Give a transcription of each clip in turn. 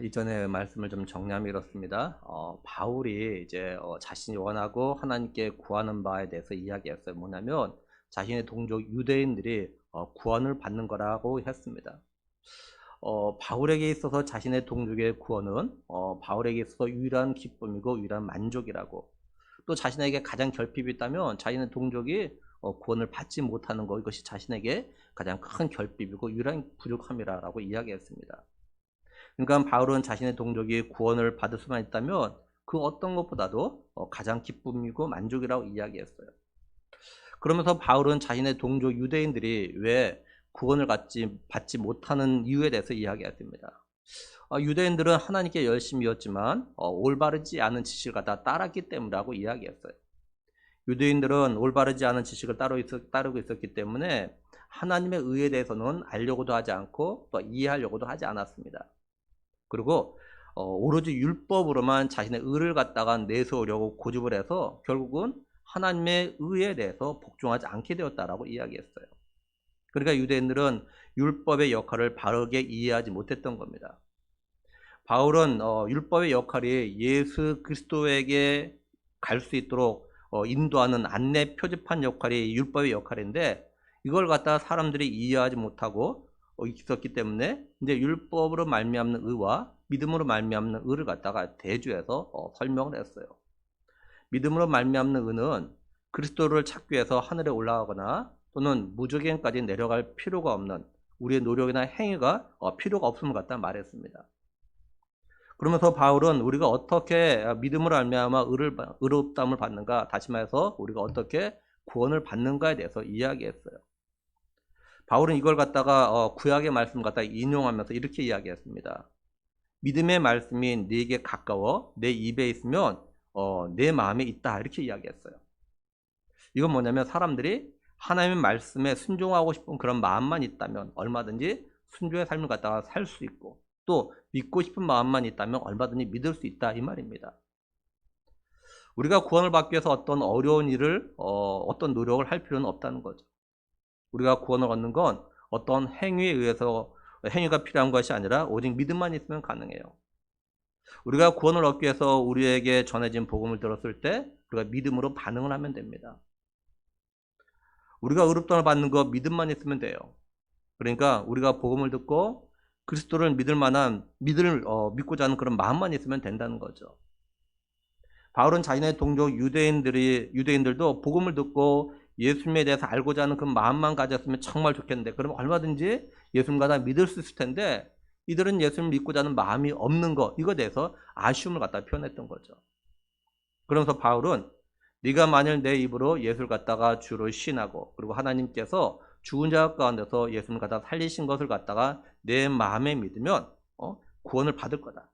이전에 말씀을 좀 정리하면 이렇습니다. 바울이 이제 자신이 원하고 하나님께 구하는 바에 대해서 이야기했어요. 뭐냐면 자신의 동족 유대인들이 구원을 받는 거라고 했습니다. 바울에게 있어서 자신의 동족의 구원은 바울에게 있어서 유일한 기쁨이고 유일한 만족이라고, 또 자신에게 가장 결핍이 있다면 자신의 동족이 구원을 받지 못하는 것, 이것이 자신에게 가장 큰 결핍이고 유일한 부족함이라고 이야기했습니다. 그러니까 바울은 자신의 동족이 구원을 받을 수만 있다면 그 어떤 것보다도 가장 기쁨이고 만족이라고 이야기했어요. 그러면서 바울은 자신의 동족 유대인들이 왜 구원을 받지 못하는 이유에 대해서 이야기했습니다. 유대인들은 하나님께 열심히 믿었지만 올바르지 않은 지식을 갖다 따랐기 때문이라고 이야기했어요. 유대인들은 올바르지 않은 지식을 따르고 있었기 때문에 하나님의 의에 대해서는 알려고도 하지 않고 또 이해하려고도 하지 않았습니다. 그리고 오로지 율법으로만 자신의 의를 갖다가 내세우려고 고집을 해서 결국은 하나님의 의에 대해서 복종하지 않게 되었다라고 이야기했어요. 그러니까 유대인들은 율법의 역할을 바르게 이해하지 못했던 겁니다. 바울은 율법의 역할이 예수 그리스도에게 갈 수 있도록 인도하는 안내 표지판 역할이 율법의 역할인데, 이걸 갖다가 사람들이 이해하지 못하고 있었기 때문에 이제 율법으로 말미암는 의와 믿음으로 말미암는 의를 갖다가 대조해서 설명을 했어요. 믿음으로 말미암는 의는 그리스도를 찾기 위해서 하늘에 올라가거나 또는 무저갱까지 내려갈 필요가 없는 우리의 노력이나 행위가 필요가 없음을 갖다 말했습니다. 그러면서 바울은 우리가 어떻게 믿음으로 말미암아 의롭다함을 받는가, 다시 말해서 우리가 어떻게 구원을 받는가에 대해서 이야기했어요. 바울은 이걸 갖다가 구약의 말씀을 갖다가 인용하면서 이렇게 이야기했습니다. 믿음의 말씀이 네게 가까워 내 입에 있으면 내 마음에 있다, 이렇게 이야기했어요. 이건 뭐냐면 사람들이 하나님의 말씀에 순종하고 싶은 그런 마음만 있다면 얼마든지 순종의 삶을 갖다가 살 수 있고, 또 믿고 싶은 마음만 있다면 얼마든지 믿을 수 있다, 이 말입니다. 우리가 구원을 받기 위해서 어떤 어려운 일을 어떤 노력을 할 필요는 없다는 거죠. 우리가 구원을 얻는 건 어떤 행위에 의해서 행위가 필요한 것이 아니라 오직 믿음만 있으면 가능해요. 우리가 구원을 얻기 위해서 우리에게 전해진 복음을 들었을 때 우리가 믿음으로 반응을 하면 됩니다. 우리가 의롭다함을 받는 거 믿음만 있으면 돼요. 그러니까 우리가 복음을 듣고 그리스도를 믿을 만한 믿고자 하는 그런 마음만 있으면 된다는 거죠. 바울은 자신의 동족 유대인들도 복음을 듣고 예수님에 대해서 알고자 하는 그 마음만 가졌으면 정말 좋겠는데, 그럼 얼마든지 예수님과 다 믿을 수 있을 텐데 이들은 예수님을 믿고자 하는 마음이 없는 것, 이거에 대해서 아쉬움을 갖다 표현했던 거죠. 그러면서 바울은 네가 만일 내 입으로 예수를 갖다가 주로 시인하고, 그리고 하나님께서 죽은 자 가운데서 예수님을 갖다가 살리신 것을 갖다가 내 마음에 믿으면 구원을 받을 거다.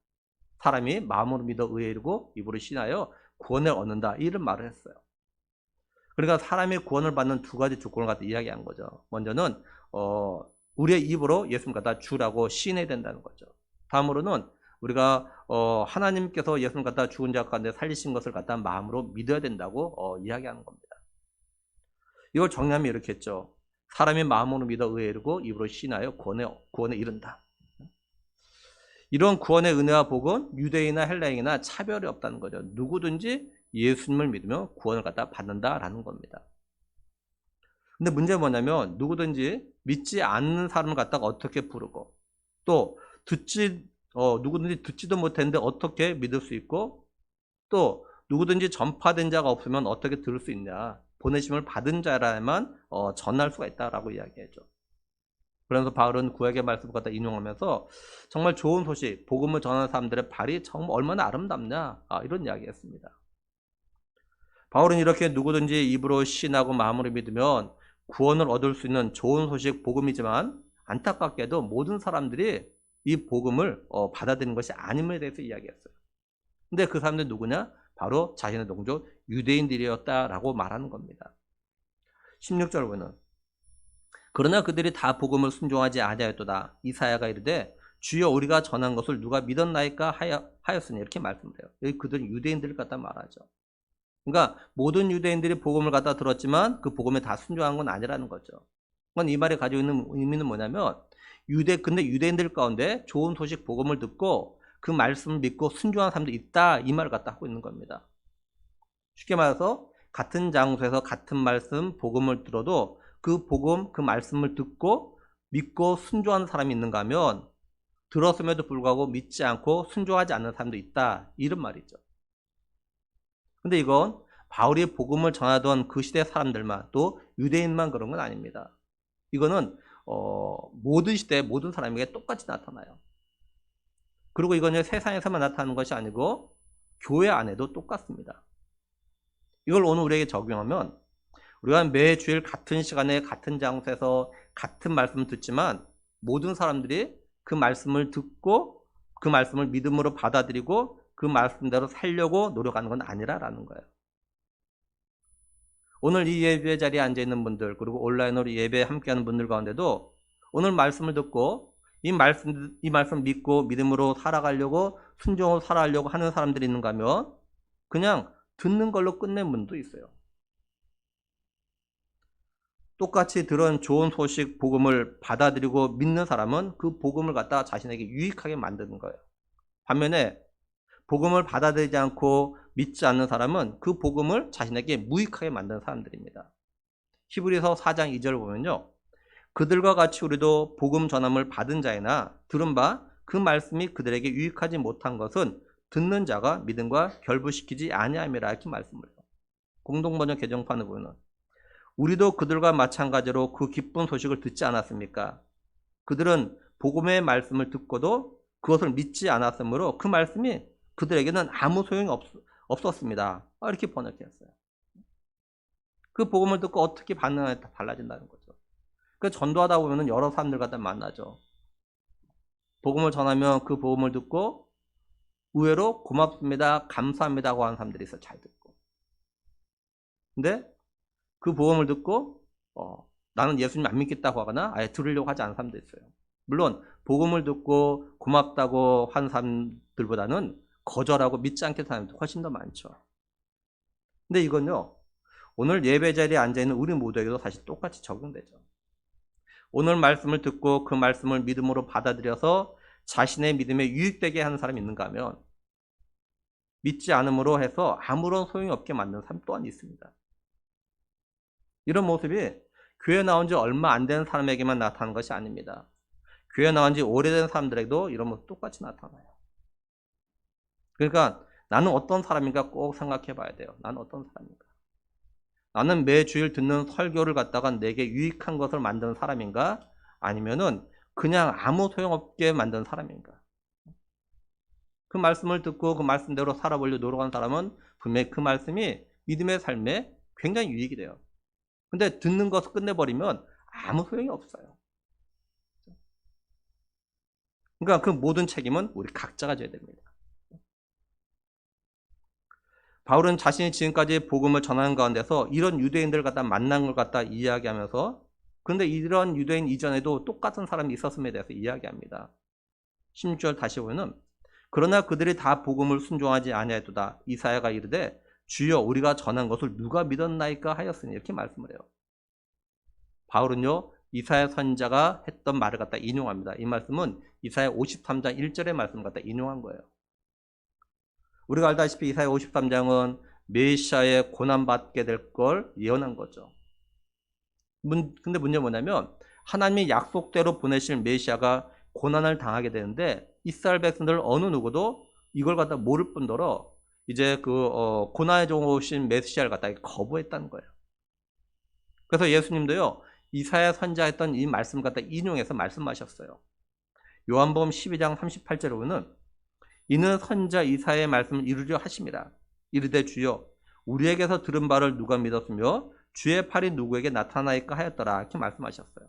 사람이 마음으로 믿어 의에 이르고 입으로 시인하여 구원을 얻는다, 이런 말을 했어요. 그러니까 사람이 구원을 받는 두 가지 조건을 갖다 이야기한 거죠. 먼저는 우리의 입으로 예수님 갖다 주라고 시인해야 된다는 거죠. 다음으로는 우리가 하나님께서 예수님 갖다 죽은 자 가운데 살리신 것을 갖다 마음으로 믿어야 된다고 이야기하는 겁니다. 이걸 정리하면 이렇게 했죠. 사람이 마음으로 믿어 의에 이르고 입으로 시인하여 구원에 이른다. 이런 구원의 은혜와 복은 유대인이나 헬라인이나 차별이 없다는 거죠. 누구든지 예수님을 믿으면 구원을 갖다 받는다라는 겁니다. 근데 문제가 뭐냐면 누구든지 믿지 않는 사람을 갖다가 어떻게 부르고, 또 누구든지 듣지도 못했는데 어떻게 믿을 수 있고, 또 누구든지 전파된 자가 없으면 어떻게 들을 수 있냐. 보내심을 받은 자라야만 전할 수가 있다라고 이야기하죠. 그래서 바울은 구약의 말씀을 갖다 인용하면서 정말 좋은 소식, 복음을 전하는 사람들의 발이 정말 얼마나 아름답냐, 이런 이야기했습니다. 바울은 이렇게 누구든지 입으로 신하고 마음으로 믿으면 구원을 얻을 수 있는 좋은 소식, 복음이지만 안타깝게도 모든 사람들이 이 복음을 받아들이는 것이 아님에 대해서 이야기했어요. 근데 그 사람들이 누구냐? 바로 자신의 동족 유대인들이었다라고 말하는 겁니다. 16절 보면 그러나 그들이 다 복음을 순종하지 아니하였도다. 이사야가 이르되 주여 우리가 전한 것을 누가 믿었나이까 하였으니, 이렇게 말씀해요. 여기 그들은 유대인들을 갖다 말하죠. 그러니까 모든 유대인들이 복음을 갖다 들었지만 그 복음에 다 순종한 건 아니라는 거죠. 그건 이 말이 가지고 있는 의미는 뭐냐면 근데 유대인들 가운데 좋은 소식 복음을 듣고 그 말씀을 믿고 순종한 사람도 있다, 이 말을 갖다 하고 있는 겁니다. 쉽게 말해서 같은 장소에서 같은 말씀 복음을 들어도 그 복음 그 말씀을 듣고 믿고 순종하는 사람이 있는가 하면 들었음에도 불구하고 믿지 않고 순종하지 않는 사람도 있다, 이런 말이죠. 근데 이건 바울이 복음을 전하던 그 시대 사람들만, 또 유대인만 그런 건 아닙니다. 이거는 모든 시대 모든 사람에게 똑같이 나타나요. 그리고 이건 세상에서만 나타나는 것이 아니고 교회 안에도 똑같습니다. 이걸 오늘 우리에게 적용하면 우리가 매주일 같은 시간에 같은 장소에서 같은 말씀을 듣지만 모든 사람들이 그 말씀을 듣고 그 말씀을 믿음으로 받아들이고 그 말씀대로 살려고 노력하는 건 아니라라는 거예요. 오늘 이 예배 자리에 앉아있는 분들, 그리고 온라인으로 예배 함께하는 분들 가운데도 오늘 말씀을 듣고 이 말씀 믿고 믿음으로 살아가려고 순종으로 살아가려고 하는 사람들이 있는가 하면 그냥 듣는 걸로 끝낸 분도 있어요. 똑같이 들은 좋은 소식 복음을 받아들이고 믿는 사람은 그 복음을 갖다 자신에게 유익하게 만드는 거예요. 반면에 복음을 받아들이지 않고 믿지 않는 사람은 그 복음을 자신에게 무익하게 만드는 사람들입니다. 히브리서 4장 2절 보면요, 그들과 같이 우리도 복음 전함을 받은 자이나 들은 바 그 말씀이 그들에게 유익하지 못한 것은 듣는 자가 믿음과 결부시키지 아니함이라, 이렇게 말씀을 해요. 공동번역 개정판을 보면 우리도 그들과 마찬가지로 그 기쁜 소식을 듣지 않았습니까? 그들은 복음의 말씀을 듣고도 그것을 믿지 않았으므로 그 말씀이 그들에게는 아무 소용이 없었습니다, 이렇게 번역했어요. 그 복음을 듣고 어떻게 반응하냐에 달라진다는 거죠. 그 전도하다 보면 여러 사람들 갖다 만나죠. 복음을 전하면 그 복음을 듣고 의외로 고맙습니다, 감사합니다고 하는 사람들이 있어요. 잘 듣고. 근데 그 복음을 듣고 나는 예수님 안 믿겠다고 하거나 아예 들으려고 하지 않는 사람도 있어요. 물론 복음을 듣고 고맙다고 하는 사람들보다는 거절하고 믿지 않겠다는 사람도 훨씬 더 많죠. 근데 이건요, 오늘 예배 자리에 앉아있는 우리 모두에게도 사실 똑같이 적용되죠. 오늘 말씀을 듣고 그 말씀을 믿음으로 받아들여서 자신의 믿음에 유익되게 하는 사람이 있는가 하면 믿지 않음으로 해서 아무런 소용이 없게 만드는 사람 또한 있습니다. 이런 모습이 교회 나온 지 얼마 안 된 사람에게만 나타나는 것이 아닙니다. 교회 나온 지 오래된 사람들에게도 이런 모습 똑같이 나타나요. 그러니까 나는 어떤 사람인가 꼭 생각해 봐야 돼요. 나는 어떤 사람인가? 나는 매주일 듣는 설교를 갖다가 내게 유익한 것을 만드는 사람인가? 아니면은 그냥 아무 소용없게 만드는 사람인가? 그 말씀을 듣고 그 말씀대로 살아보려고 노력하는 사람은 분명히 그 말씀이 믿음의 삶에 굉장히 유익이 돼요. 근데 듣는 것을 끝내버리면 아무 소용이 없어요. 그러니까 그 모든 책임은 우리 각자가 져야 됩니다. 바울은 자신이 지금까지 복음을 전하는 가운데서 이런 유대인들을 갖다 만난 걸 갖다 이야기하면서, 그런데 이런 유대인 이전에도 똑같은 사람이 있었음에 대해서 이야기합니다. 16절 다시 보면은 그러나 그들이 다 복음을 순종하지 아니하였도다. 이사야가 이르되 주여 우리가 전한 것을 누가 믿었나이까 하였으니, 이렇게 말씀을 해요. 바울은요, 이사야 선지자가 했던 말을 갖다 인용합니다. 이 말씀은 이사야 53장 1절의 말씀을 갖다 인용한 거예요. 우리가 알다시피 이사야 53장은 메시아의 고난받게 될 걸 예언한 거죠. 근데 문제는 뭐냐면 하나님이 약속대로 보내실 메시아가 고난을 당하게 되는데 이스라엘 백성들 어느 누구도 이걸 갖다 모를 뿐더러 이제 고난에 오신 메시아를 갖다 거부했다는 거예요. 그래서 예수님도요, 이사야 선지자했던 이 말씀을 갖다 인용해서 말씀하셨어요. 요한복음 12장 38절에 보면 이는 선지자 이사야의 말씀을 이루려 하심이라. 이르되 주여 우리에게서 들은 바를 누가 믿었으며 주의 팔이 누구에게 나타나이까 하였더라, 이렇게 말씀하셨어요.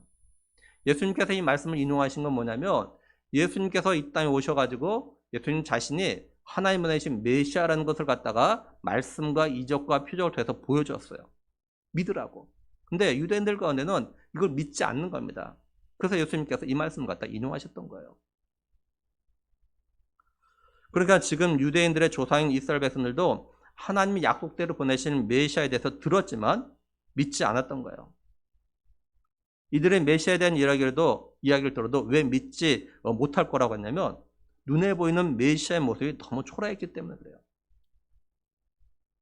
예수님께서 이 말씀을 인용하신 건 뭐냐면 예수님께서 이 땅에 오셔가지고 예수님 자신이 하나님 보내신 메시아라는 것을 갖다가 말씀과 이적과 표적을 통해서 보여줬어요. 믿으라고. 근데 유대인들 가운데는 이걸 믿지 않는 겁니다. 그래서 예수님께서 이 말씀을 갖다 인용하셨던 거예요. 그러니까 지금 유대인들의 조상인 이스라엘 백성들도 하나님이 약속대로 보내신 메시아에 대해서 들었지만 믿지 않았던 거예요. 이들의 메시아에 대한 이야기를 들어도 왜 믿지 못할 거라고 했냐면 눈에 보이는 메시아의 모습이 너무 초라했기 때문에 그래요.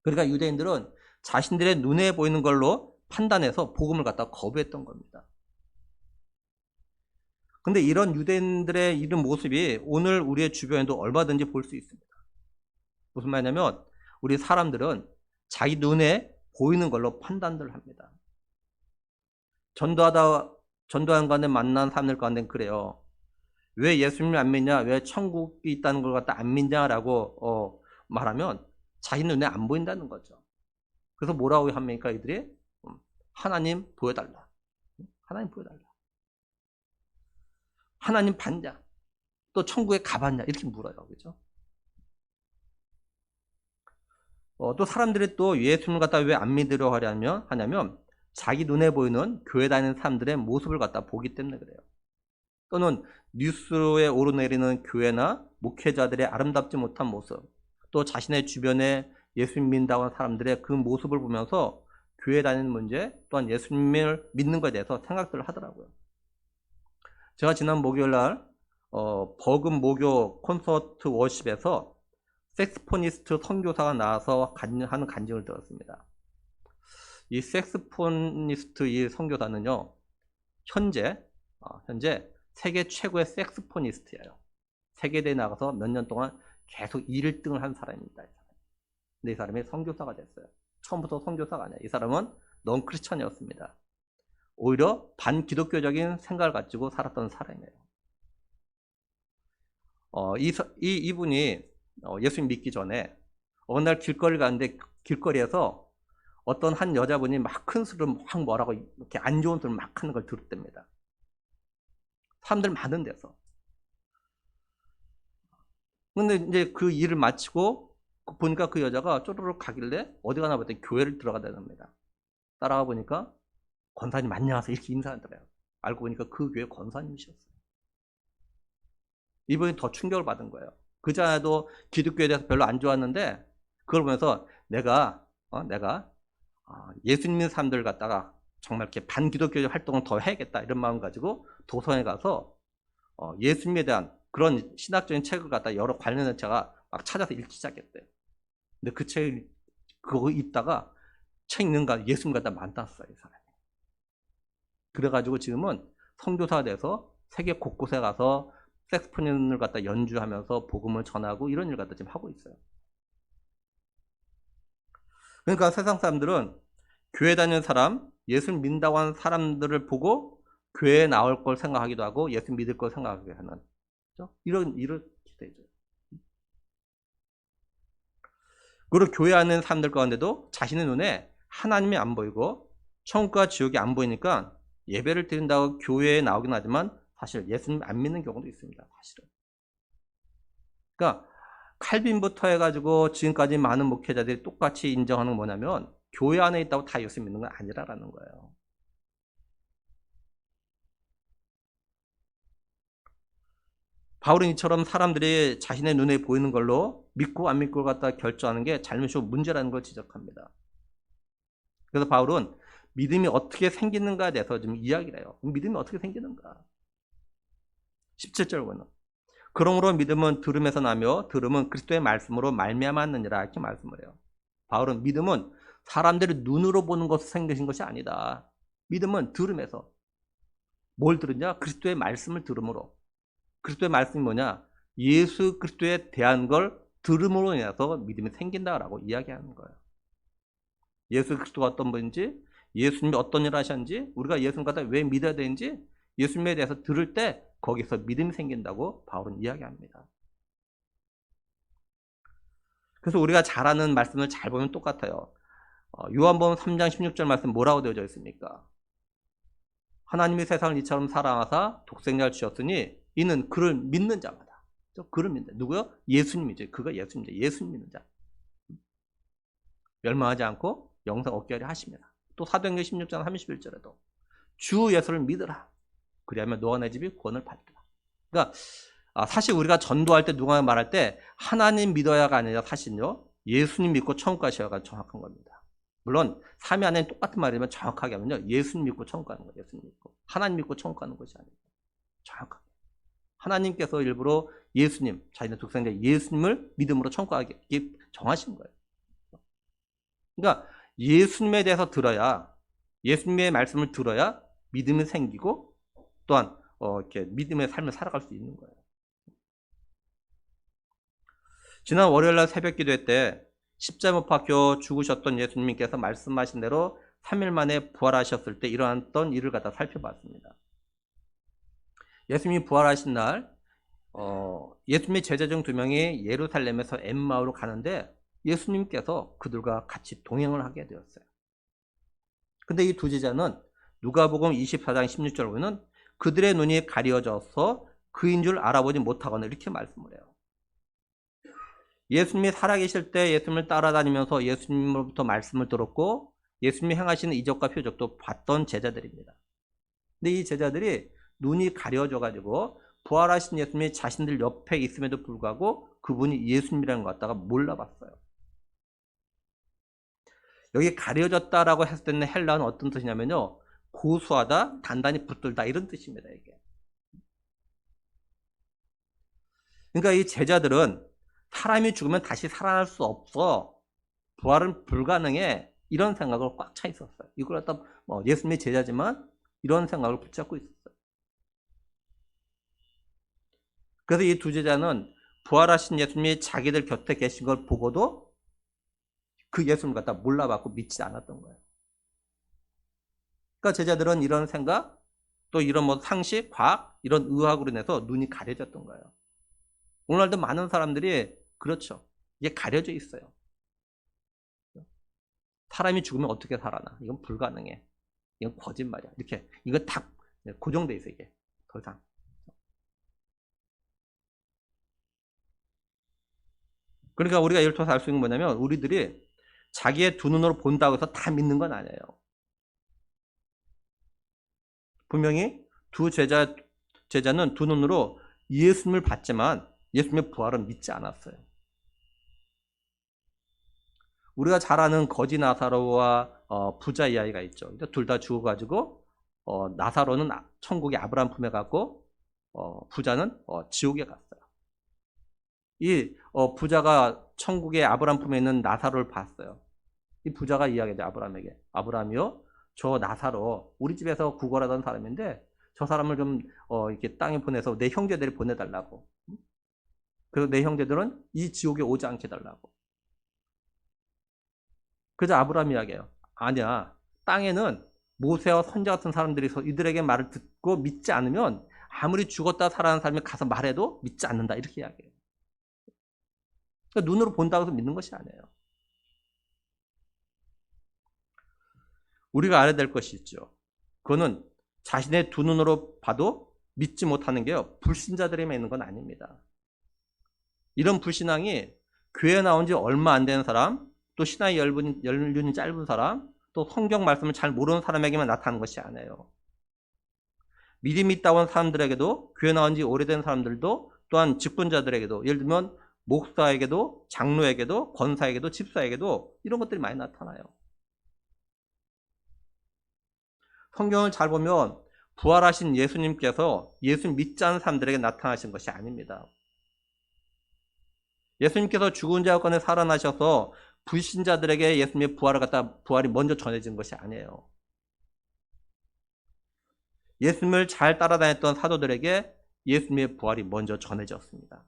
그러니까 유대인들은 자신들의 눈에 보이는 걸로 판단해서 복음을 갖다 거부했던 겁니다. 근데 이런 유대인들의 이런 모습이 오늘 우리의 주변에도 얼마든지 볼 수 있습니다. 무슨 말이냐면 우리 사람들은 자기 눈에 보이는 걸로 판단을 합니다. 전도하는 가운데 만난 사람들 가운데 그래요. 왜 예수님을 안 믿냐? 왜 천국이 있다는 걸 갖다 안 믿냐라고 말하면 자기 눈에 안 보인다는 거죠. 그래서 뭐라고 합니까? 이들이 하나님 보여달라. 하나님 보여달라. 하나님 봤냐? 또 천국에 가봤냐? 이렇게 물어요. 그죠? 또 사람들이 또 예수님을 갖다 왜 안 믿으려 하냐면 자기 눈에 보이는 교회 다니는 사람들의 모습을 갖다 보기 때문에 그래요. 또는 뉴스에 오르내리는 교회나 목회자들의 아름답지 못한 모습, 또 자신의 주변에 예수님 믿는다고 하는 사람들의 그 모습을 보면서 교회 다니는 문제, 또한 예수님을 믿는 것에 대해서 생각들을 하더라고요. 제가 지난 목요일날 버금 목요 콘서트 워십에서 색스포니스트 선교사가 나와서 하는 간증을 들었습니다. 이 색스포니스트 이 선교사는요, 현재 세계 최고의 색스포니스트예요. 세계대회에 나가서 몇 년 동안 계속 1등을 한 사람입니다. 근데 이 사람이 선교사가 됐어요. 처음부터 선교사가 아니야. 이 사람은 넌 크리스천이었습니다. 오히려 반기독교적인 생각을 가지고 살았던 사람이에요. 이분이 예수님 믿기 전에 어느 날 길거리를 가는데 길거리에서 어떤 한 여자분이 막 큰 소리를 막 뭐라고 이렇게 안 좋은 소리를 막 하는 걸 들었답니다. 사람들 많은 데서. 근데 이제 그 일을 마치고 보니까 그 여자가 쪼르륵 가길래 어디 가나 봤더니 교회를 들어가다닙니다. 따라가 보니까 권사님 안녕하세요 이렇게 인사하더래요. 알고 보니까 그 교회 권사님이셨어요. 이분이 더 충격을 받은 거예요. 그 전에도 기독교에 대해서 별로 안 좋았는데 그걸 보면서 내가 예수님 믿는 사람들 갖다가 정말 이렇게 반기독교적 활동을 더 해야겠다 이런 마음 가지고 도서관에 가서 예수님에 대한 그런 신학적인 책을 갖다 여러 관련된 책을 막 찾아서 읽기 시작했대요. 근데 그 책 그거 읽다가 책 읽는가 예수님 갖다 만났어요, 이 사람이. 그래가지고 지금은 선교사가 돼서 세계 곳곳에 가서 색스폰을 갖다 연주하면서 복음을 전하고 이런 일 갖다 지금 하고 있어요. 그러니까 세상 사람들은 교회 다니는 사람, 예수를 믿는다고 하는 사람들을 보고 교회에 나올 걸 생각하기도 하고 예수 믿을 걸 생각하게 하는 이런 시대죠. 그리고 교회 안에 사람들 가운데도 자신의 눈에 하나님이 안 보이고 천국과 지옥이 안 보이니까 예배를 드린다고 교회에 나오긴 하지만 사실 예수님 안 믿는 경우도 있습니다. 사실은. 그러니까 칼빈부터 해가지고 지금까지 많은 목회자들이 똑같이 인정하는 건 뭐냐면 교회 안에 있다고 다 예수 믿는 건 아니라라는 거예요. 바울은 이처럼 사람들이 자신의 눈에 보이는 걸로 믿고 안 믿고를 갖다 결정하는 게 잘못이고 문제라는 걸 지적합니다. 그래서 바울은 믿음이 어떻게 생기는가에 대해서 좀 이야기를 해요. 믿음이 어떻게 생기는가? 17절 보면 그러므로 믿음은 들음에서 나며 들음은 그리스도의 말씀으로 말미암았느니라 이렇게 말씀을 해요. 바울은 믿음은 사람들이 눈으로 보는 것으로 생기신 것이 아니다. 믿음은 들음에서. 뭘 들으냐? 그리스도의 말씀을 들음으로. 그리스도의 말씀이 뭐냐? 예수 그리스도에 대한 걸 들음으로 인해서 믿음이 생긴다라고 이야기하는 거예요. 예수 그리스도가 어떤 분인지, 예수님이 어떤 일을 하셨는지, 우리가 예수님 갖다 왜 믿어야 되는지 예수님에 대해서 들을 때 거기서 믿음이 생긴다고 바울은 이야기합니다. 그래서 우리가 잘 아는 말씀을 잘 보면 똑같아요. 요한복음 3장 16절 말씀 뭐라고 되어져 있습니까? 하나님이 세상을 이처럼 사랑하사 독생자를 주셨으니 이는 그를 믿는 자마다. 그를 믿는 자. 누구요? 예수님이죠. 그가 예수님이죠. 예수님 믿는 자. 멸망하지 않고 영생 얻게 하려 하십니다. 또 사도행전 16장 31절에도 주 예수를 믿으라. 그리하면 너와 내 집이 구원을 받으라. 그러니까 사실 우리가 전도할 때 누가 말할 때 하나님 믿어야가 아니라 사실요 예수님 믿고 천국 가셔야가 정확한 겁니다. 물론 삼위 안에 똑같은 말이면 정확하게 하면요. 예수님 믿고 천국 가는 거예요. 예수님 믿고. 하나님 믿고 천국 가는 것이 아니에요. 정확하게. 하나님께서 일부러 예수님, 자신의 독생자 예수님을 믿음으로 천국 가게 정하신 거예요. 그러니까 예수님에 대해서 들어야, 예수님의 말씀을 들어야 믿음이 생기고 또한 이렇게 믿음의 삶을 살아갈 수 있는 거예요. 지난 월요일날 새벽 기도회 때 십자가 못 박혀 죽으셨던 예수님께서 말씀하신 대로 3일 만에 부활하셨을 때 일어났던 일을 갖다 살펴봤습니다. 예수님이 부활하신 날 예수님의 제자 중 2명이 예루살렘에서 엠마오로 가는데 예수님께서 그들과 같이 동행을 하게 되었어요. 근데 이 두 제자는 누가복음 24장 16절 보면 그들의 눈이 가려져서 그인 줄 알아보지 못하거나 이렇게 말씀을 해요. 예수님이 살아계실 때 예수님을 따라다니면서 예수님으로부터 말씀을 들었고 예수님이 행하시는 이적과 표적도 봤던 제자들입니다. 근데 이 제자들이 눈이 가려져가지고 부활하신 예수님이 자신들 옆에 있음에도 불구하고 그분이 예수님이라는 것 갖다가 몰라봤어요. 여기 가려졌다라고 했을 때는 헬라는 어떤 뜻이냐면요. 고수하다, 단단히 붙들다 이런 뜻입니다. 이게. 그러니까 이 제자들은 사람이 죽으면 다시 살아날 수 없어. 부활은 불가능해. 이런 생각을 꽉 차 있었어요. 이걸 갖다 예수님의 제자지만 이런 생각을 붙잡고 있었어요. 그래서 이 두 제자는 부활하신 예수님이 자기들 곁에 계신 걸 보고도 그 예수님을 갖다 몰라봤고 믿지 않았던 거예요. 그러니까 제자들은 이런 생각, 또 이런 상식, 과학, 이런 의학으로 인해서 눈이 가려졌던 거예요. 오늘날도 많은 사람들이 그렇죠. 이게 가려져 있어요. 사람이 죽으면 어떻게 살아나? 이건 불가능해. 이건 거짓말이야. 이렇게 이거 다 고정돼 있어 이게 더 이상. 그러니까 우리가 이를 통해서 알 수 있는 건 뭐냐면 우리들이 자기의 두 눈으로 본다고 해서 다 믿는 건 아니에요. 분명히 두 제자는 두 눈으로 예수님을 봤지만 예수님의 부활은 믿지 않았어요. 우리가 잘 아는 거지 나사로와 부자 이야기가 있죠. 둘 다 죽어가지고 나사로는 천국의 아브라함 품에 갔고 부자는 지옥에 갔어요. 이 부자가 천국의 아브라함 품에 있는 나사로를 봤어요. 이 부자가 이야기하죠. 아브라함에게. 아브라함이요, 저 나사로 우리 집에서 구걸하던 사람인데 저 사람을 좀 이렇게 땅에 보내서 내 형제들이 보내달라고. 그래서 내 형제들은 이 지옥에 오지 않게 해달라고. 그래서 아브라함이 이야기해요. 아니야. 땅에는 모세와 선자 같은 사람들이 이들에게 말을 듣고 믿지 않으면 아무리 죽었다 살아난 사람이 가서 말해도 믿지 않는다. 이렇게 이야기해요. 그러니까 눈으로 본다고 해서 믿는 것이 아니에요. 우리가 알아야 될 것이 있죠. 그거는 자신의 두 눈으로 봐도 믿지 못하는 게요. 불신자들에만 있는 건 아닙니다. 이런 불신앙이 교회 나온 지 얼마 안 되는 사람, 또 신앙의 연륜이 짧은 사람, 또 성경 말씀을 잘 모르는 사람에게만 나타나는 것이 아니에요. 믿음이 있다고 하는 사람들에게도, 교회 나온 지 오래된 사람들도, 또한 직분자들에게도, 예를 들면 목사에게도, 장로에게도, 권사에게도, 집사에게도 이런 것들이 많이 나타나요. 성경을 잘 보면 부활하신 예수님께서 예수님 믿지 않는 사람들에게 나타나신 것이 아닙니다. 예수님께서 죽은 자 가운데 살아나셔서 불신자들에게 예수님의 부활이 먼저 전해진 것이 아니에요. 예수님을 잘 따라다녔던 사도들에게 예수님의 부활이 먼저 전해졌습니다.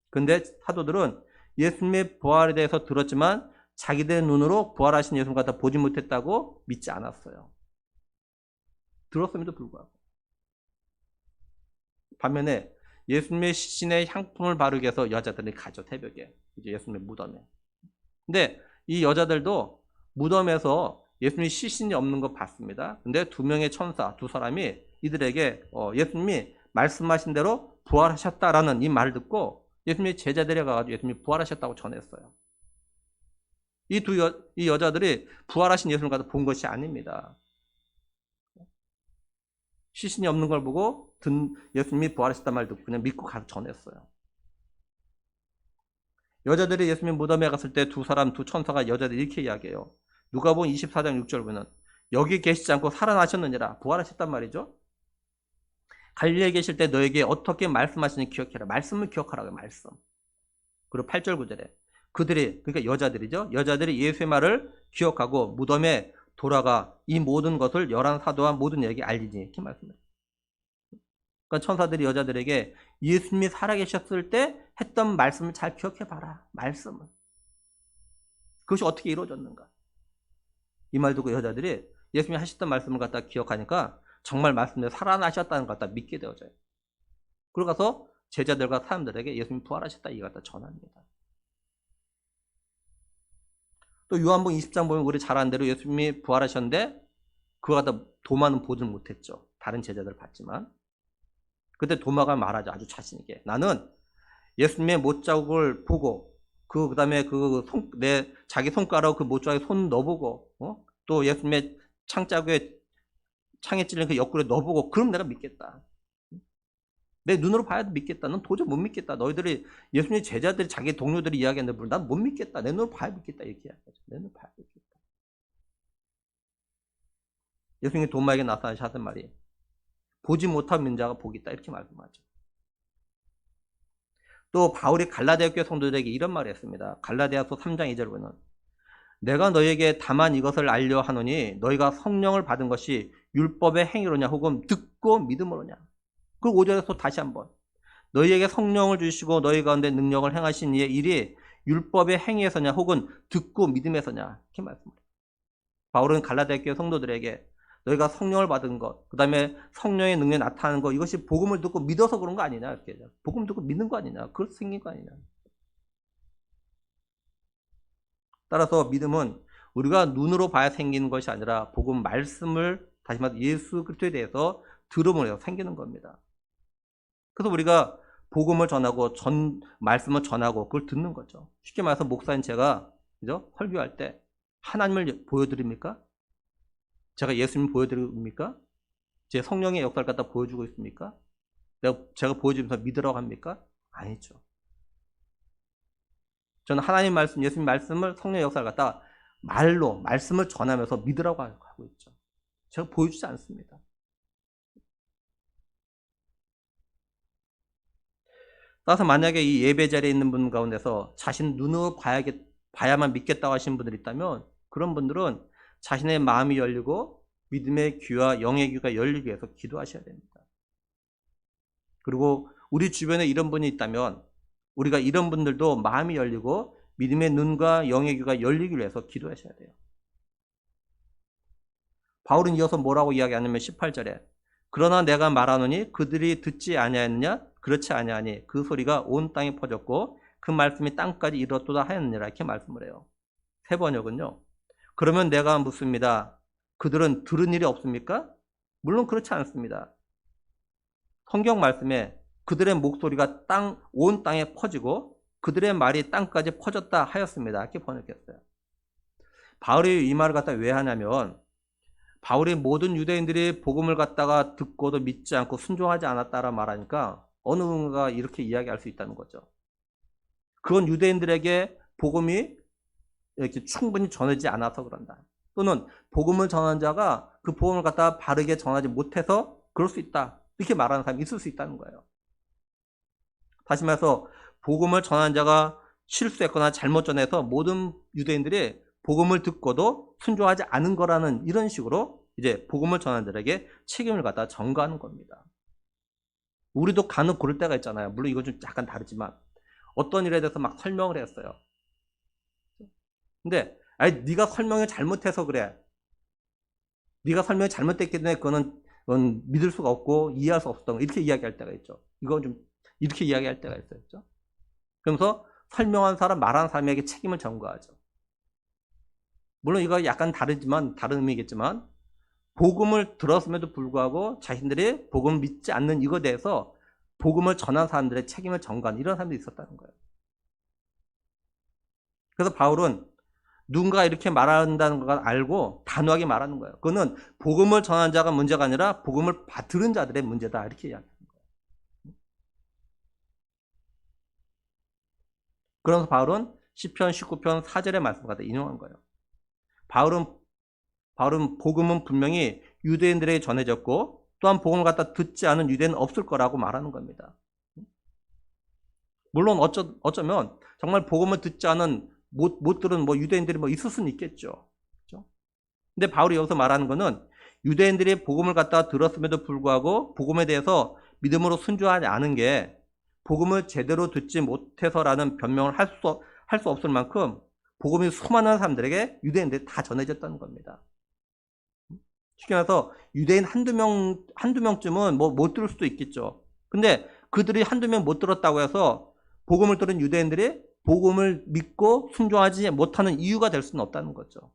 그런데 사도들은 예수님의 부활에 대해서 들었지만 자기들의 눈으로 부활하신 예수님 갖다 보지 못했다고 믿지 않았어요. 들었음에도 불구하고. 반면에 예수님의 시신에 향품을 바르게 해서 여자들이 가죠. 새벽에 이제 예수님의 무덤에. 근데 이 여자들도 무덤에서 예수님이 시신이 없는 거 봤습니다. 근데 2명의 천사, 2사람이 이들에게 예수님이 말씀하신 대로 부활하셨다라는 이 말을 듣고 예수님이 제자들에 가가지고 예수님이 부활하셨다고 전했어요. 이 여자들이 부활하신 예수님을 가서 본 것이 아닙니다. 시신이 없는 걸 보고 예수님이 부활하셨단 말을 듣고 그냥 믿고 가서 전했어요. 여자들이 예수님 무덤에 갔을 때 두 사람, 두 천사가 여자들 이렇게 이야기해요. 누가복음 24장 6절 보면 여기 계시지 않고 살아나셨느니라. 부활하셨단 말이죠. 갈릴리에 계실 때 너에게 어떻게 말씀하시는지 기억해라. 말씀을 기억하라고요. 말씀. 그리고 8절 9절에 그들이, 그러니까 여자들이죠. 여자들이 예수의 말을 기억하고 무덤에 돌아가 이 모든 것을 열한 사도와 모든 여에게 알리니, 이렇게 말씀해요. 그러니까 천사들이 여자들에게 예수님이 살아계셨을 때 했던 말씀을 잘 기억해봐라. 말씀을. 그것이 어떻게 이루어졌는가. 이 말 듣고 여자들이 예수님이 하셨던 말씀을 갖다 기억하니까 정말 말씀대로 살아나셨다는 걸 갖다 믿게 되어져요. 그러고 가서 제자들과 사람들에게 예수님이 부활하셨다 이걸 갖다 전합니다. 또 요한복음 20장 보면 우리 잘 아는 대로 예수님이 부활하셨는데 그거 갖다 도마는 보질 못했죠. 다른 제자들 봤지만. 그때 도마가 말하죠. 아주 자신있게. 나는 예수님의 못자국을 보고 그 다음에 내 자기 손가락 그 못자국에 손 넣어보고 또 예수님의 창에 찔린 그 옆구리에 넣어보고 그럼 내가 믿겠다. 내 눈으로 봐야도 믿겠다. 넌 도저히 못 믿겠다. 너희들이 예수님의 제자들이 자기 동료들이 이야기하는데 난 못 믿겠다. 내 눈으로 봐야 믿겠다. 이렇게 이야기하죠. 내 눈으로 봐야 믿겠다. 예수님이 도마에게 나타나셔 하던 말이 보지 못한 민자가 복이 있다. 이렇게 말씀하죠. 또 바울이 갈라디아 교회 성도들에게 이런 말을 했습니다. 갈라디아서 3장 2절 보면 내가 너희에게 다만 이것을 알려 하노니 너희가 성령을 받은 것이 율법의 행위로냐 혹은 듣고 믿음으로냐. 그리고 5절에서 다시 한번 너희에게 성령을 주시고 너희 가운데 능력을 행하신 이의 일이 율법의 행위에서냐 혹은 듣고 믿음에서냐. 이렇게 말씀합니다. 바울은 갈라디아 교회 성도들에게 너희가 성령을 받은 것, 그 다음에 성령의 능력이 나타나는 것, 이것이 복음을 듣고 믿어서 그런 거 아니냐. 이렇게. 복음 듣고 믿는 거 아니냐. 그렇게 생긴 거 아니냐. 따라서 믿음은 우리가 눈으로 봐야 생기는 것이 아니라 복음 말씀을 다시 말해 예수 그리스도에 대해서 들음으로 해서 생기는 겁니다. 그래서 우리가 복음을 전하고 말씀을 전하고 그걸 듣는 거죠. 쉽게 말해서 목사인 제가 그죠? 설교할 때 하나님을 보여드립니까? 제가 예수님 보여드립니까? 제 성령의 역사를 갖다 보여주고 있습니까? 제가 보여주면서 믿으라고 합니까? 아니죠. 저는 하나님 말씀, 예수님 말씀을 성령의 역사를 갖다 말로 말씀을 전하면서 믿으라고 하고 있죠. 제가 보여주지 않습니다. 따라서 만약에 이 예배 자리에 있는 분 가운데서 자신 눈으로 봐야만 믿겠다고 하시는 분들이 있다면 그런 분들은 자신의 마음이 열리고 믿음의 귀와 영의 귀가 열리기 위해서 기도하셔야 됩니다. 그리고 우리 주변에 이런 분이 있다면 우리가 이런 분들도 마음이 열리고 믿음의 눈과 영의 귀가 열리기 위해서 기도하셔야 돼요. 바울은 이어서 뭐라고 이야기하냐면 18절에 그러나 내가 말하노니 그들이 듣지 아니하였느냐? 그렇지 아니하니 그 소리가 온 땅에 퍼졌고 그 말씀이 땅까지 이르렀도다 하였느니라. 이렇게 말씀을 해요. 세 번역은요. 그러면 내가 묻습니다. 그들은 들은 일이 없습니까? 물론 그렇지 않습니다. 성경 말씀에 그들의 목소리가 온 땅에 퍼지고 그들의 말이 땅까지 퍼졌다 하였습니다. 이렇게 번역했어요. 바울이 이 말을 갖다 왜 하냐면 바울이 모든 유대인들이 복음을 갖다가 듣고도 믿지 않고 순종하지 않았다라 말하니까 어느 누군가 이렇게 이야기할 수 있다는 거죠. 그건 유대인들에게 복음이 이렇게 충분히 전하지 않아서 그런다. 또는 복음을 전한 자가 그 복음을 갖다가 바르게 전하지 못해서 그럴 수 있다. 이렇게 말하는 사람이 있을 수 있다는 거예요. 다시 말해서 복음을 전한 자가 실수했거나 잘못 전해서 모든 유대인들이 복음을 듣고도 순종하지 않은 거라는 이런 식으로 이제 복음을 전한 자들에게 책임을 갖다 전가하는 겁니다. 우리도 간혹 그럴 때가 있잖아요. 물론 이건 좀 약간 다르지만 어떤 일에 대해서 막 설명을 했어요. 근데 아니 네가 설명을 잘못해서 그래. 네가 설명이 잘못됐기 때문에 그건 믿을 수가 없고 이해할 수 없었던 거 이렇게 이야기할 때가 있죠. 이건 좀 이렇게 이야기할 때가 있어요. 그러면서 설명한 사람, 말한 사람에게 책임을 전가하죠. 물론 이거 약간 다른 의미겠지만 복음을 들었음에도 불구하고 자신들이 복음을 믿지 않는 이거에 대해서 복음을 전한 사람들의 책임을 전가하는 이런 사람들이 있었다는 거예요. 그래서 바울은 누군가 이렇게 말한다는 걸 알고 단호하게 말하는 거예요. 그거는 복음을 전한 자가 문제가 아니라 복음을 들은 자들의 문제다 이렇게 이야기합니다. 그러면서 바울은 시편 19편 4절의 말씀을 갖다 인용한 거예요. 바울은 복음은 분명히 유대인들에게 전해졌고 또한 복음을 갖다 듣지 않은 유대인은 없을 거라고 말하는 겁니다. 물론 어쩌면 정말 복음을 듣지 않은 못 들은 유대인들이 있을 수는 있겠죠. 그렇죠? 근데 바울이 여기서 말하는 거는 유대인들이 복음을 갖다 들었음에도 불구하고 복음에 대해서 믿음으로 순종하지 않은 게 복음을 제대로 듣지 못해서라는 변명을 할 수 없을 만큼 복음이 수많은 사람들에게 유대인들이 다 전해졌다는 겁니다. 쉽게 말해서 유대인 한두 명쯤은 못 들을 수도 있겠죠. 근데 그들이 한두 명 못 들었다고 해서 복음을 들은 유대인들이 복음을 믿고 순종하지 못하는 이유가 될 수는 없다는 거죠.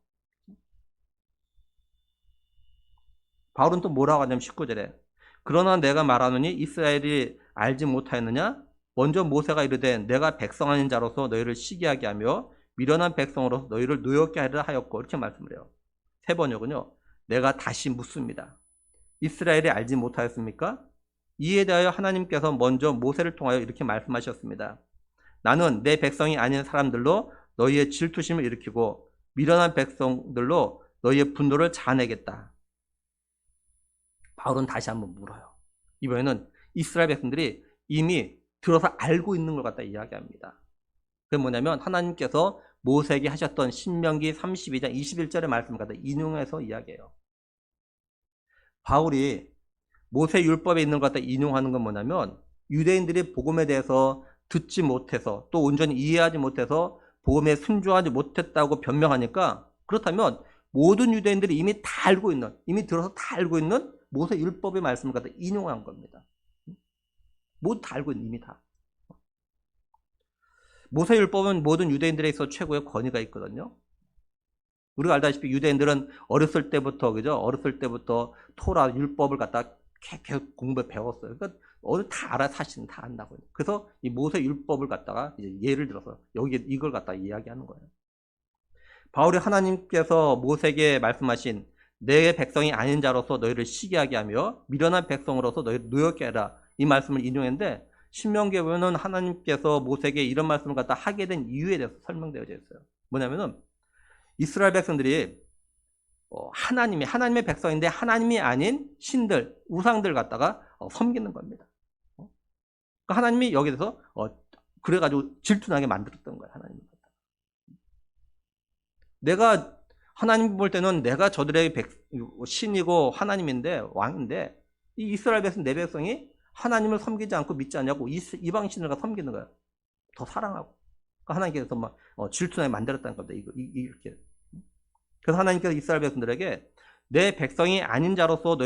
바울은 또 뭐라고 하냐면 19절에 그러나 내가 말하노니 이스라엘이 알지 못하였느냐? 먼저 모세가 이르되 내가 백성 아닌 자로서 너희를 시기하게 하며 미련한 백성으로서 너희를 노엽게 하리라 하였고 이렇게 말씀을 해요. 세 번역은요. 내가 다시 묻습니다. 이스라엘이 알지 못하였습니까? 이에 대하여 하나님께서 먼저 모세를 통하여 이렇게 말씀하셨습니다. 나는 내 백성이 아닌 사람들로 너희의 질투심을 일으키고 미련한 백성들로 너희의 분노를 자아내겠다. 바울은 다시 한번 물어요. 이번에는 이스라엘 백성들이 이미 들어서 알고 있는 걸 갖다 이야기합니다. 그게 뭐냐면 하나님께서 모세에게 하셨던 신명기 32장 21절의 말씀을 갖다 인용해서 이야기해요. 바울이 모세 율법에 있는 걸 갖다 인용하는 건 뭐냐면 유대인들이 복음에 대해서 듣지 못해서 또 온전히 이해하지 못해서 복음에 순종하지 못했다고 변명하니까 그렇다면 모든 유대인들이 이미 다 알고 있는 이미 들어서 다 알고 있는 모세 율법의 말씀을 갖다 인용한 겁니다. 모두 다 알고 있는 이미 다. 모세 율법은 모든 유대인들에 있어 최고의 권위가 있거든요. 우리가 알다시피 유대인들은 어렸을 때부터 토라 율법을 갖다 계속 공부해 배웠어요. 그러니까 어느 다 알아 사실은 다 안다고요. 그래서 이 모세 율법을 갖다가 이제 예를 들어서 여기 이걸 갖다 이야기하는 거예요. 바울이 하나님께서 모세에게 말씀하신 내 백성이 아닌 자로서 너희를 시기하게 하며 미련한 백성으로서 너희를 노엽게 하라 이 말씀을 인용했는데 신명기에 보면 하나님께서 모세에게 이런 말씀을 갖다 하게 된 이유에 대해서 설명되어져 있어요. 뭐냐면은 이스라엘 백성들이 하나님의 백성인데 하나님이 아닌 신들, 우상들 갖다가 섬기는 겁니다. 그러니까 하나님이 여기서 그래가지고 질투나게 만들었던 거예요. 하나님. 내가 하나님 볼 때는 내가 저들의 신이고 하나님인데 왕인데 이 이스라엘 백성 내 백성이 하나님을 섬기지 않고 믿지 않냐고 이방 신을 섬기는 거야. 더 사랑하고. 그러니까 하나님께서 막 질투나게 만들었다는 겁니다. 이렇게. 그래서 하나님께서 이스라엘 백성들에게 내 백성이 아닌 자로서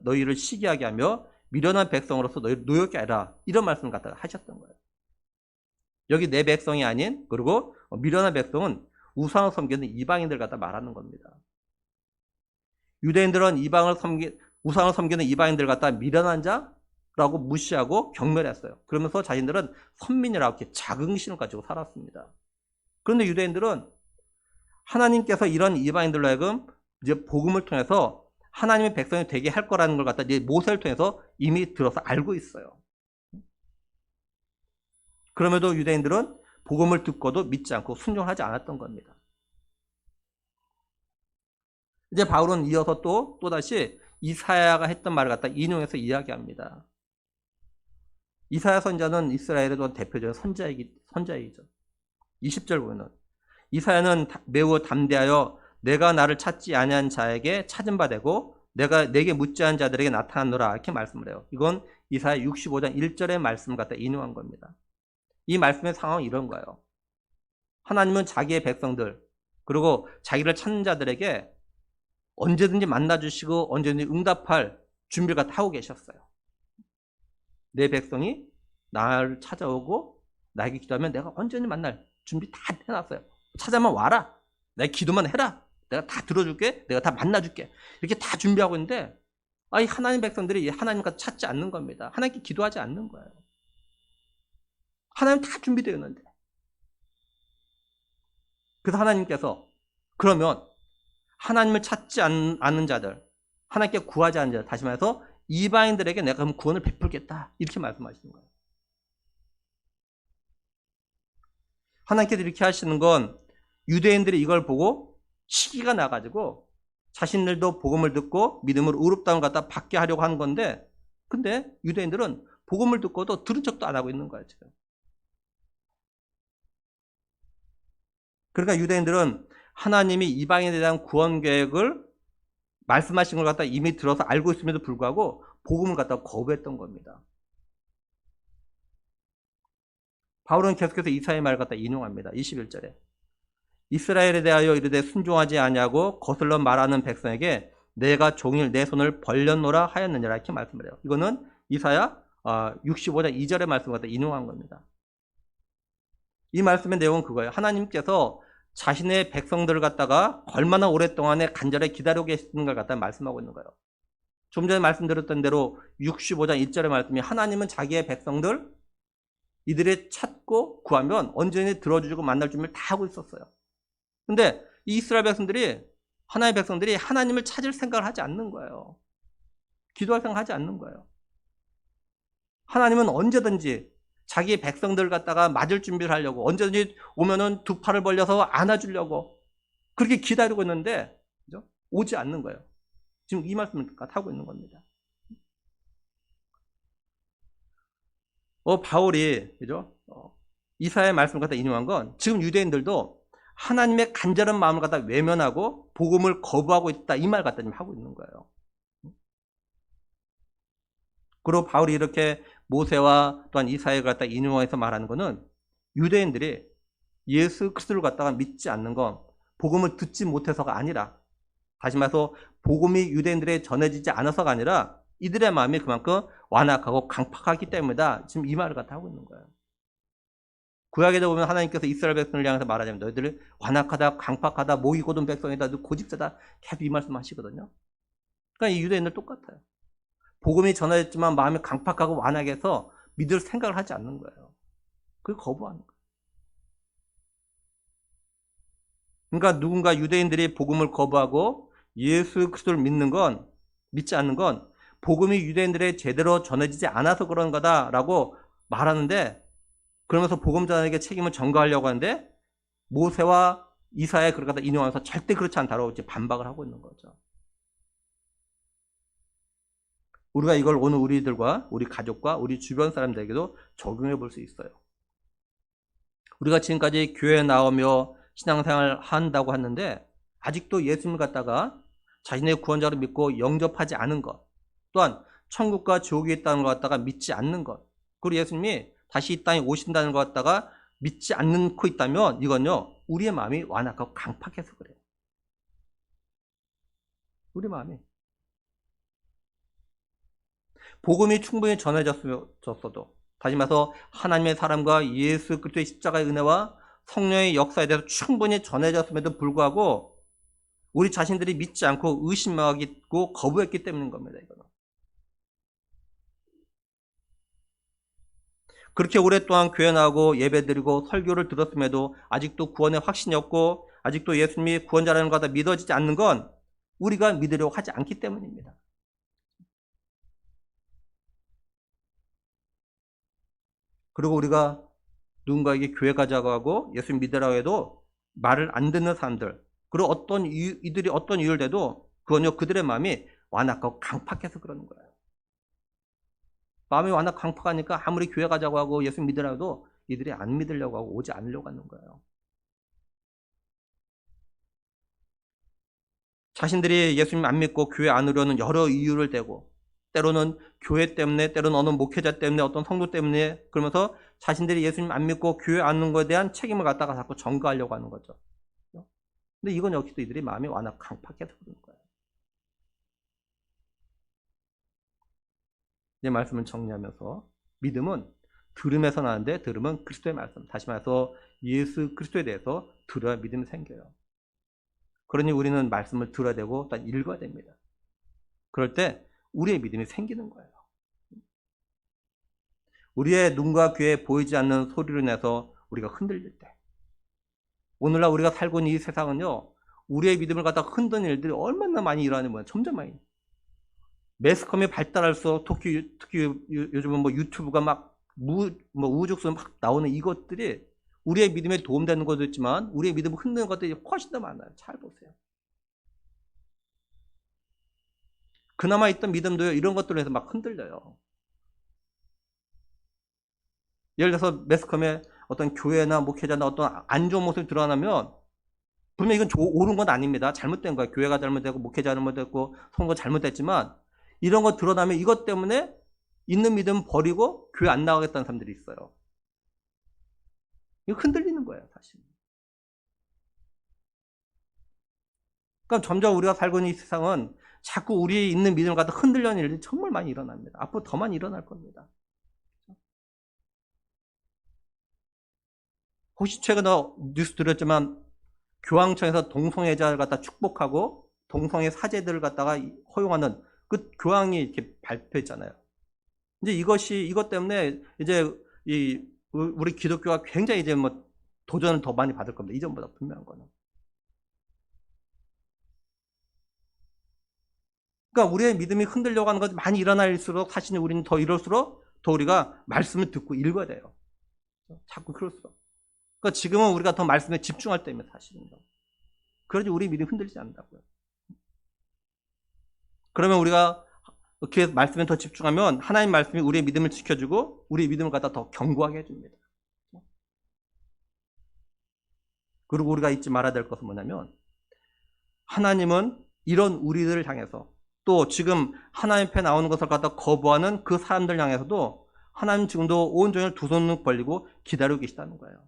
너희를 시기하게 하며 미련한 백성으로서 너희를 노엽게 하라 이런 말씀을 갖다가 하셨던 거예요. 여기 내 백성이 아닌 그리고 미련한 백성은 우상을 섬기는 이방인들 갖다 말하는 겁니다. 유대인들은 우상을 섬기는 이방인들 갖다 미련한 자라고 무시하고 경멸했어요. 그러면서 자신들은 선민이라고 이렇게 자긍심을 가지고 살았습니다. 그런데 유대인들은 하나님께서 이런 이방인들로 하여금 이제 복음을 통해서 하나님의 백성이 되게 할 거라는 걸 갖다 이제 모세를 통해서 이미 들어서 알고 있어요. 그럼에도 유대인들은 복음을 듣고도 믿지 않고 순종하지 않았던 겁니다. 이제 바울은 이어서 또다시 이사야가 했던 말을 갖다 인용해서 이야기합니다. 이사야 선지자는 이스라엘의 대표적인 선지자이죠. 20절 보면은 이사야는 매우 담대하여 내가 나를 찾지 아니한 자에게 찾은 바 되고 내가 내게 묻지 않은 자들에게 나타났노라 이렇게 말씀을 해요. 이건 이사야 65장 1절의 말씀 갖다 인용한 겁니다. 이 말씀의 상황은 이런 거예요. 하나님은 자기의 백성들 그리고 자기를 찾는 자들에게 언제든지 만나주시고 언제든지 응답할 준비가 다 하고 계셨어요. 내 백성이 나를 찾아오고 나에게 기도하면 내가 언제든지 만날 준비 다 해놨어요. 찾아만 와라. 내가 기도만 해라. 내가 다 들어줄게. 내가 다 만나줄게. 이렇게 다 준비하고 있는데 이 하나님 백성들이 하나님과 찾지 않는 겁니다. 하나님께 기도하지 않는 거예요. 하나님 다 준비되어 있는데. 그래서 하나님께서 그러면 하나님을 찾지 않는 자들, 하나님께 구하지 않는 자들, 다시 말해서 이방인들에게 내가 그럼 구원을 베풀겠다. 이렇게 말씀하시는 거예요. 하나님께서 이렇게 하시는 건 유대인들이 이걸 보고 시기가 나가지고 자신들도 복음을 듣고 믿음으로 의롭다움을 갖다 받게 하려고 하는 건데, 근데 유대인들은 복음을 듣고도 들은 척도 안 하고 있는 거예요, 지금. 그러니까 유대인들은 하나님이 이방인에 대한 구원 계획을 말씀하신 걸 갖다 이미 들어서 알고 있음에도 불구하고 복음을 갖다 거부했던 겁니다. 바울은 계속해서 이사야의 말을 갖다 인용합니다. 21절에 이스라엘에 대하여 이르되 순종하지 아니하고 거슬러 말하는 백성에게 내가 종일 내 손을 벌렸노라 하였느니라, 이렇게 말씀을 해요. 이거는 이사야 65장 2절의 말씀을 갖다 인용한 겁니다. 이 말씀의 내용은 그거예요. 하나님께서 자신의 백성들을 갖다가 얼마나 오랫동안에 간절히 기다리고 계시는 걸 갖다 말씀하고 있는 거예요. 좀 전에 말씀드렸던 대로 65장 1절의 말씀이 하나님은 자기의 백성들 이들이 찾고 구하면 언제든지 들어주고 만날 준비를 다 하고 있었어요. 근데 이 이스라엘 백성들이, 하나님의 백성들이 하나님을 찾을 생각을 하지 않는 거예요. 기도할 생각을 하지 않는 거예요. 하나님은 언제든지 자기의 백성들 갖다가 맞을 준비를 하려고, 언제든지 오면은 두 팔을 벌려서 안아주려고 그렇게 기다리고 있는데, 그죠? 오지 않는 거예요. 지금 이 말씀을 하고 있는 겁니다. 바울이, 그죠? 이사야의 말씀을 갖다 인용한 건 지금 유대인들도 하나님의 간절한 마음을 갖다 외면하고 복음을 거부하고 있다, 이 말 갖다 지금 하고 있는 거예요. 그리고 바울이 이렇게 모세와 또한 이사야를 갖다 인용해서 말하는 것은 유대인들이 예수 그리스도를 갖다가 믿지 않는 건 복음을 듣지 못해서가 아니라, 다시 말해서 복음이 유대인들에 전해지지 않아서가 아니라 이들의 마음이 그만큼 완악하고 강팍하기 때문이다, 지금 이 말을 갖다 하고 있는 거예요. 구약에도 보면 하나님께서 이스라엘 백성을 향해서 말하자면 너희들이 완악하다, 강팍하다, 목이 곧은 백성이다, 너 고집세다, 계속 이 말씀 하시거든요. 그러니까 이 유대인들 똑같아요. 복음이 전해졌지만 마음이 강팍하고 완악해서 믿을 생각을 하지 않는 거예요. 그걸 거부하는 거예요. 그러니까 누군가 유대인들이 복음을 거부하고 예수 그리스도를 믿지 않는 건 복음이 유대인들에 제대로 전해지지 않아서 그런 거다라고 말하는데, 그러면서 복음 전하에게 책임을 전가하려고 하는데 모세와 이사야에 그걸 갖다 인용하면서 절대 그렇지 않다라고 이제 반박을 하고 있는 거죠. 우리가 이걸 오늘 우리들과 우리 가족과 우리 주변 사람들에게도 적용해 볼 수 있어요. 우리가 지금까지 교회에 나오며 신앙생활을 한다고 하는데 아직도 예수님을 갖다가 자신의 구원자로 믿고 영접하지 않은 것, 또한 천국과 지옥이 있다는 것 갖다가 믿지 않는 것, 그리고 예수님이 다시 이 땅에 오신다는 것 갖다가 믿지 않고 있다면 이건요, 우리의 마음이 완악하고 강팍해서 그래요. 우리 마음이. 복음이 충분히 전해졌어도, 다시 말해서 하나님의 사랑과 예수 그리스도의 십자가의 은혜와 성령의 역사에 대해서 충분히 전해졌음에도 불구하고 우리 자신들이 믿지 않고 의심하고 거부했기 때문인 겁니다. 이거는. 그렇게 오랫동안 교회 나오고 예배드리고 설교를 들었음에도 아직도 구원의 확신이 없고 아직도 예수님이 구원자라는 것가 믿어지지 않는 건 우리가 믿으려고 하지 않기 때문입니다. 그리고 우리가 누군가에게 교회 가자고 하고 예수님 믿으라고 해도 말을 안 듣는 사람들, 그리고 이들이 어떤 이유를 대도 그건요, 그들의 마음이 완악하고 강팍해서 그러는 거예요. 마음이 완악 강팍하니까 아무리 교회 가자고 하고 예수님 믿으라고 해도 이들이 안 믿으려고 하고 오지 않으려고 하는 거예요. 자신들이 예수님 안 믿고 교회 안 오려는 여러 이유를 대고, 때로는 교회 때문에, 때로는 어느 목회자 때문에, 어떤 성도 때문에, 그러면서 자신들이 예수님 안 믿고 교회 안 오는 것에 대한 책임을 갖다가 자꾸 전가하려고 하는 거죠. 근데 이건 역시도 이들이 마음이 완악 강팍해서 그런 거예요. 내 말씀을 정리하면서, 믿음은 들음에서 나는데 들음은 그리스도의 말씀, 다시 말해서 예수 그리스도에 대해서 들어야 믿음이 생겨요. 그러니 우리는 말씀을 들어야 되고 또 읽어야 됩니다. 그럴 때 우리의 믿음이 생기는 거예요. 우리의 눈과 귀에 보이지 않는 소리로 인해서 우리가 흔들릴 때, 오늘날 우리가 살고 있는 이 세상은요, 우리의 믿음을 갖다가 흔드는 일들이 얼마나 많이 일어나는 거예요. 점점 많이. 매스컴이 발달할수록 특히 요즘은 뭐 유튜브가 막 우죽순 막 나오는 이것들이 우리의 믿음에 도움되는 것도 있지만 우리의 믿음을 흔드는 것들이 훨씬 더 많아요. 잘 보세요. 그나마 있던 믿음도요, 이런 것들로 해서 막 흔들려요. 예를 들어서 매스컴에 어떤 교회나 목회자나 어떤 안 좋은 모습이 드러나면 분명 이건 옳은 건 아닙니다. 잘못된 거예요. 교회가 잘못되고 목회자 잘못됐고 선거 잘못됐지만 이런 거 드러나면 이것 때문에 있는 믿음 버리고 교회 안 나가겠다는 사람들이 있어요. 이거 흔들리는 거예요, 사실. 그러니까 점점 우리가 살고 있는 이 세상은 자꾸 우리의 있는 믿음을 갖다 흔들려는 일들이 정말 많이 일어납니다. 앞으로 더 많이 일어날 겁니다. 혹시 최근에 뉴스 들었지만 교황청에서 동성애자를 갖다 축복하고 동성애 사제들을 갖다가 허용하는 그 교황이 이렇게 발표했잖아요. 이제 이것 때문에 이제 우리 기독교가 굉장히 이제 뭐 도전을 더 많이 받을 겁니다. 이전보다 분명한 거는. 그러니까 우리의 믿음이 흔들려고 하는 것이 많이 일어날수록 사실 우리는 더 이럴수록 더 우리가 말씀을 듣고 읽어야 돼요. 자꾸 그럴수록. 그러니까 지금은 우리가 더 말씀에 집중할 때입니다, 사실은. 그러지 우리 믿음이 흔들리지 않는다고요. 그러면 우리가 이렇게 말씀에 더 집중하면 하나님 말씀이 우리의 믿음을 지켜주고 우리의 믿음을 갖다 더 견고하게 해줍니다. 그리고 우리가 잊지 말아야 될 것은 뭐냐면 하나님은 이런 우리들을 향해서 또 지금 하나님 앞에 나오는 것을 갖다 거부하는 그 사람들 향해서도 하나님 지금도 온종일 두 손을 벌리고 기다리고 계시다는 거예요.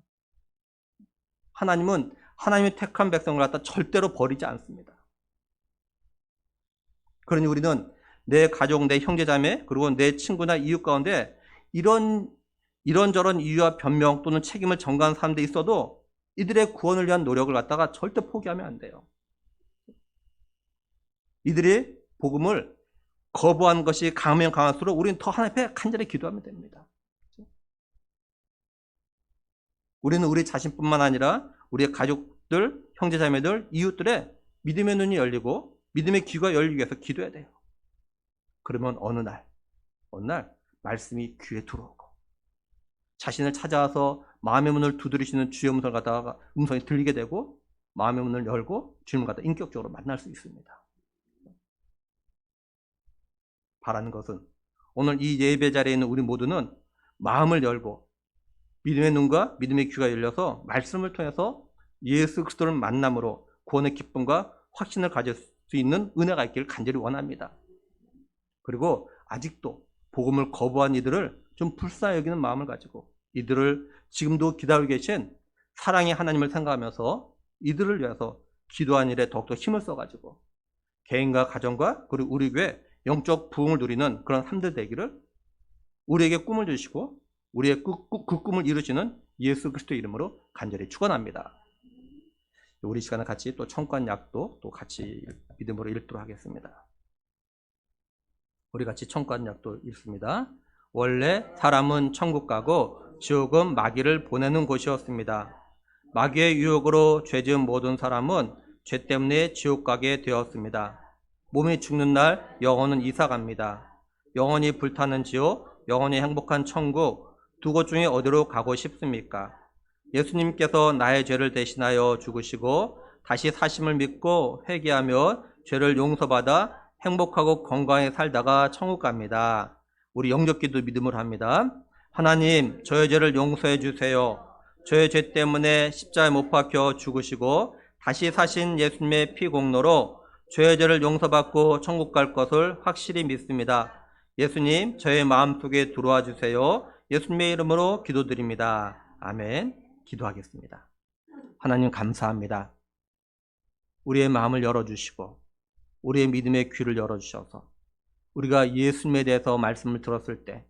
하나님은 하나님의 택한 백성을 갖다 절대로 버리지 않습니다. 그러니 우리는 내 가족, 내 형제자매, 그리고 내 친구나 이웃 가운데 이런저런 이유와 변명 또는 책임을 전가하는 사람들이 있어도 이들의 구원을 위한 노력을 갖다가 절대 포기하면 안 돼요. 이들이 복음을 거부한 것이 강하면 강할수록 우리는 더 하나님 앞에 간절히 기도하면 됩니다. 우리는 우리 자신뿐만 아니라 우리의 가족들, 형제자매들, 이웃들의 믿음의 눈이 열리고 믿음의 귀가 열리기 위해서 기도해야 돼요. 그러면 어느 날 말씀이 귀에 들어오고 자신을 찾아와서 마음의 문을 두드리시는 주의 음성을 갖다가 음성이 들리게 되고 마음의 문을 열고 주님을 갖다 인격적으로 만날 수 있습니다. 바라는 것은 오늘 이 예배 자리에 있는 우리 모두는 마음을 열고 믿음의 눈과 믿음의 귀가 열려서 말씀을 통해서 예수 그리스도를 만남으로 구원의 기쁨과 확신을 가질 수 있는 은혜가 있기를 간절히 원합니다. 그리고 아직도 복음을 거부한 이들을 좀 불쌍히 여기는 마음을 가지고 이들을 지금도 기다리고 계신 사랑의 하나님을 생각하면서 이들을 위해서 기도한 일에 더욱더 힘을 써가지고 개인과 가정과 그리고 우리 교회 영적 부흥을 누리는 그런 삶들 되기를 우리에게 꿈을 주시고 우리의 그 꿈을 이루시는 예수 그리스도의 이름으로 간절히 축원합니다. 우리 시간에 같이 또 청관 약도 또 같이 믿음으로 읽도록 하겠습니다. 우리 같이 청관 약도 읽습니다. 원래 사람은 천국 가고 지옥은 마귀를 보내는 곳이었습니다. 마귀의 유혹으로 죄 지은 모든 사람은 죄 때문에 지옥 가게 되었습니다. 몸이 죽는 날 영혼은 이사 갑니다. 영혼이 불타는 지옥, 영혼이 행복한 천국, 두 곳 중에 어디로 가고 싶습니까? 예수님께서 나의 죄를 대신하여 죽으시고 다시 사심을 믿고 회개하며 죄를 용서받아 행복하고 건강하게 살다가 천국 갑니다. 우리 영접기도 믿음으로 합니다. 하나님, 저의 죄를 용서해 주세요. 저의 죄 때문에 십자가에 못 박혀 죽으시고 다시 사신 예수님의 피 공로로 죄의 죄를 용서받고 천국 갈 것을 확실히 믿습니다. 예수님, 저의 마음속에 들어와 주세요. 예수님의 이름으로 기도드립니다. 아멘. 기도하겠습니다. 하나님 감사합니다. 우리의 마음을 열어주시고 우리의 믿음의 귀를 열어주셔서 우리가 예수님에 대해서 말씀을 들었을 때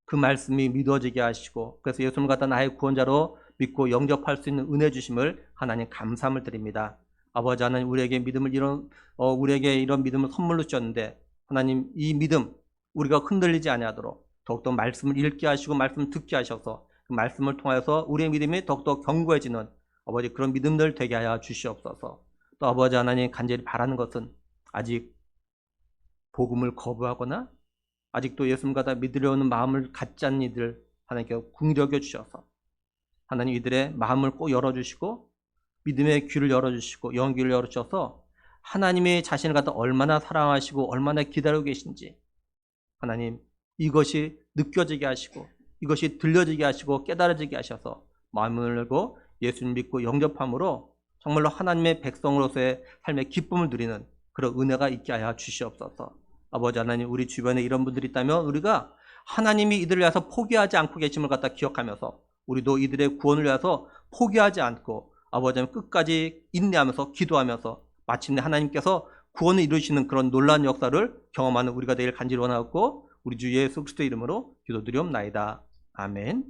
그 말씀이 믿어지게 하시고 그래서 예수님을 갖다 나의 구원자로 믿고 영접할 수 있는 은혜 주심을 하나님 감사함을 드립니다. 아버지 하나님 우리에게 우리에게 이런 믿음을 선물로 주셨는데 하나님 이 믿음 우리가 흔들리지 아니하도록 더욱더 말씀을 읽게 하시고 말씀을 듣게 하셔서 그 말씀을 통해서 우리의 믿음이 더욱더 견고해지는 아버지 그런 믿음들 되게 하여 주시옵소서. 또 아버지 하나님 간절히 바라는 것은 아직 복음을 거부하거나 아직도 예수님과 다 믿으려는 마음을 갖지 않는 이들 하나님께 긍휼히 여겨 주셔서 하나님 이들의 마음을 꼭 열어주시고 믿음의 귀를 열어주시고 영의 귀를 열어주셔서 하나님이 자신을 갖다 얼마나 사랑하시고 얼마나 기다리고 계신지 하나님 이것이 느껴지게 하시고 이것이 들려지게 하시고 깨달아지게 하셔서 마음을 열고 예수님 믿고 영접함으로 정말로 하나님의 백성으로서의 삶의 기쁨을 누리는 그런 은혜가 있게 하여 주시옵소서. 아버지 하나님, 우리 주변에 이런 분들이 있다면 우리가 하나님이 이들을 위해서 포기하지 않고 계심을 갖다 기억하면서 우리도 이들의 구원을 위해서 포기하지 않고 아버지 하나님 끝까지 인내하면서 기도하면서 마침내 하나님께서 구원을 이루시는 그런 놀라운 역사를 경험하는 우리가 되길 간절히 원하고 우리 주 예수 그리스도의 이름으로 기도드리옵나이다. 아멘.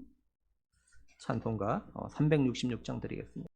찬송가 366장 드리겠습니다.